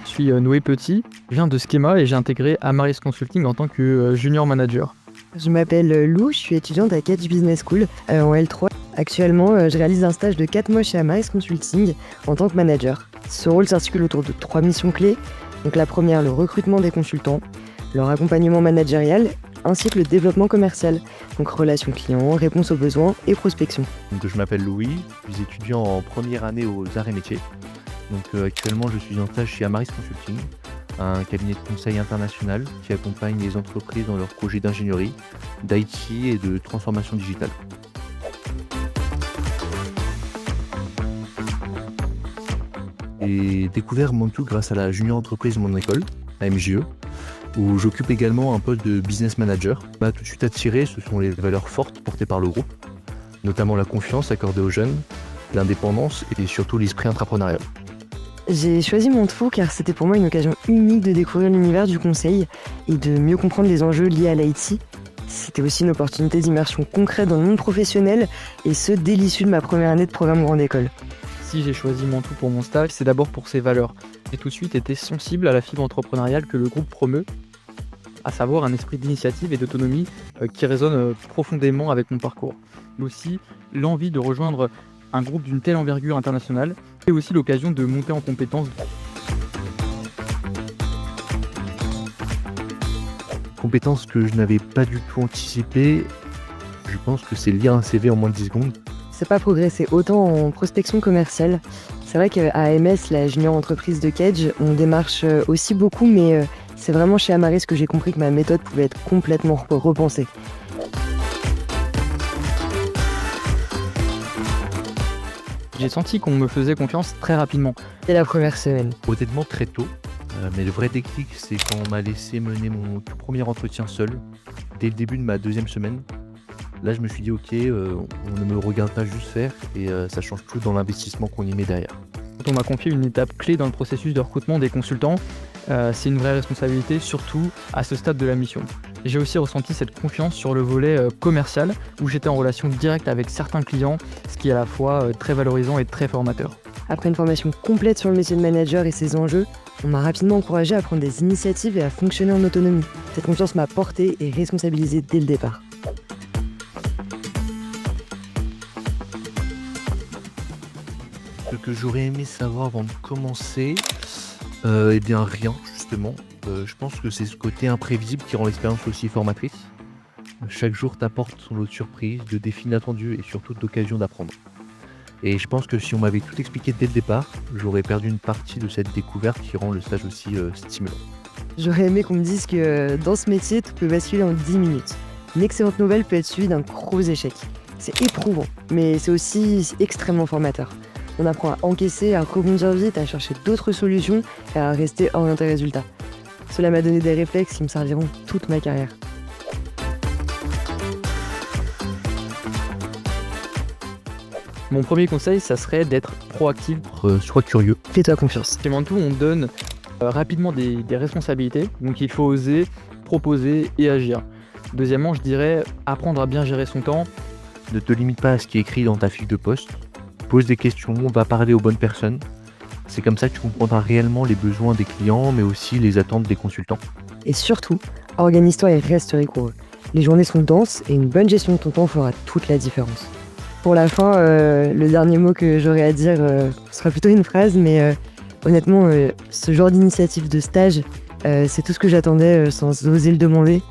Je suis Noé Petit, je viens de Schema et j'ai intégré Amaris Consulting en tant que junior manager. Je m'appelle Lou, je suis étudiante à Catch Business School en L3. Actuellement, je réalise un stage de 4 mois chez Amaris Consulting en tant que manager. Ce rôle s'articule autour de 3 missions clés. Donc la première, le recrutement des consultants, leur accompagnement managérial, ainsi que le développement commercial. Donc relations clients, réponse aux besoins et prospection. Donc, je m'appelle Louis, je suis étudiant en première année aux arts et métiers. Donc, actuellement, je suis en stage chez Amaris Consulting, un cabinet de conseil international qui accompagne les entreprises dans leurs projets d'ingénierie, d'IT et de transformation digitale. J'ai découvert Mantoux grâce à la junior entreprise de mon école, la MJE, où j'occupe également un poste de business manager. M'a tout de suite attiré, ce sont les valeurs fortes portées par le groupe, notamment la confiance accordée aux jeunes, l'indépendance et surtout l'esprit entrepreneurial. J'ai choisi Montfort car c'était pour moi une occasion unique de découvrir l'univers du conseil et de mieux comprendre les enjeux liés à l'IT. C'était aussi une opportunité d'immersion concrète dans le monde professionnel et ce, dès l'issue de ma première année de programme grande école. Si j'ai choisi Mantoux pour mon stage, c'est d'abord pour ses valeurs. J'ai tout de suite été sensible à la fibre entrepreneuriale que le groupe promeut, à savoir un esprit d'initiative et d'autonomie qui résonne profondément avec mon parcours. Mais aussi l'envie de rejoindre un groupe d'une telle envergure internationale et aussi l'occasion de monter en compétences. Compétence que je n'avais pas du tout anticipée, je pense que c'est lire un CV en moins de 10 secondes. C'est pas progressé autant en prospection commerciale. C'est vrai qu'à AMS, la junior entreprise de Kedge, on démarche aussi beaucoup, mais c'est vraiment chez Amaris que j'ai compris que ma méthode pouvait être complètement repensée. J'ai senti qu'on me faisait confiance très rapidement. Dès la première semaine. Honnêtement très tôt, mais le vrai déclic c'est quand on m'a laissé mener mon tout premier entretien seul, dès le début de ma deuxième semaine. Là je me suis dit ok, on ne me regarde pas juste faire et ça change tout dans l'investissement qu'on y met derrière. Quand on m'a confié une étape clé dans le processus de recrutement des consultants, c'est une vraie responsabilité, surtout à ce stade de la mission. J'ai aussi ressenti cette confiance sur le volet commercial, où j'étais en relation directe avec certains clients, ce qui est à la fois très valorisant et très formateur. Après une formation complète sur le métier de manager et ses enjeux, on m'a rapidement encouragé à prendre des initiatives et à fonctionner en autonomie. Cette confiance m'a porté et responsabilisé dès le départ. Ce que j'aurais aimé savoir avant de commencer, eh bien rien justement. Je pense que c'est ce côté imprévisible qui rend l'expérience aussi formatrice. Chaque jour t'apporte son lot de surprises, de défis inattendus et surtout d'occasions d'apprendre. Et je pense que si on m'avait tout expliqué dès le départ, j'aurais perdu une partie de cette découverte qui rend le stage aussi stimulant. J'aurais aimé qu'on me dise que dans ce métier, tout peut basculer en 10 minutes. Une excellente nouvelle peut être suivie d'un gros échec. C'est éprouvant, mais c'est aussi extrêmement formateur. On apprend à encaisser, à rebondir vite, à chercher d'autres solutions et à rester orienté résultat. Cela m'a donné des réflexes qui me serviront toute ma carrière. Mon premier conseil, ça serait d'être proactif. Sois curieux. Fais-toi confiance. Chez Mantoux, on donne rapidement des responsabilités, donc il faut oser, proposer et agir. Deuxièmement, je dirais apprendre à bien gérer son temps. Ne te limite pas à ce qui est écrit dans ta fiche de poste. Pose des questions, on va parler aux bonnes personnes. C'est comme ça que tu comprendras réellement les besoins des clients, mais aussi les attentes des consultants. Et surtout, organise-toi et reste rigoureux. Les journées sont denses et une bonne gestion de ton temps fera toute la différence. Pour la fin, le dernier mot que j'aurais à dire sera plutôt une phrase, mais honnêtement, ce genre d'initiative de stage, c'est tout ce que j'attendais sans oser le demander.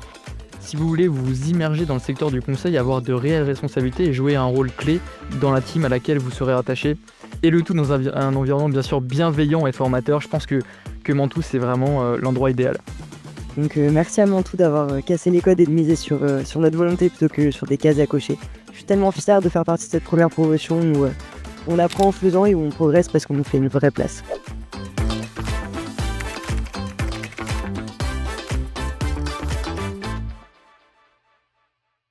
Si vous voulez vous immerger dans le secteur du conseil, avoir de réelles responsabilités et jouer un rôle clé dans la team à laquelle vous serez attaché, et le tout dans un environnement bien sûr bienveillant et formateur, je pense que Mantoux c'est vraiment l'endroit idéal. Donc merci à Mantoux d'avoir cassé les codes et de miser sur notre volonté plutôt que sur des cases à cocher. Je suis tellement fier de faire partie de cette première promotion où on apprend en faisant et où on progresse parce qu'on nous fait une vraie place.